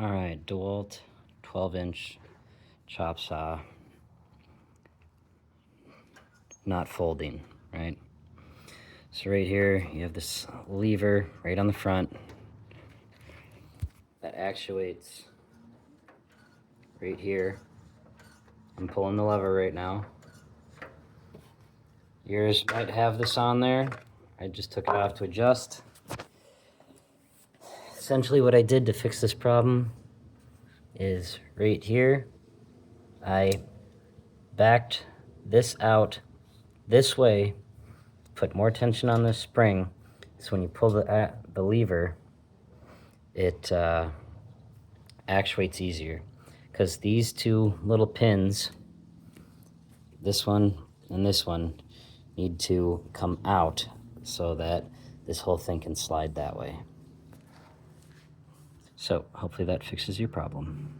Alright, DeWalt 12-inch chop saw. Not folding, right? So right here, you have this lever right on the front that actuates right here. I'm pulling the lever right now. Yours might have this on there. I just took it off to adjust. Essentially what I did to fix this problem is right here, I backed this out this way, put more tension on this spring, so when you pull the lever, it actuates easier. Because these two little pins, this one and this one, need to come out so that this whole thing can slide that way. So hopefully that fixes your problem.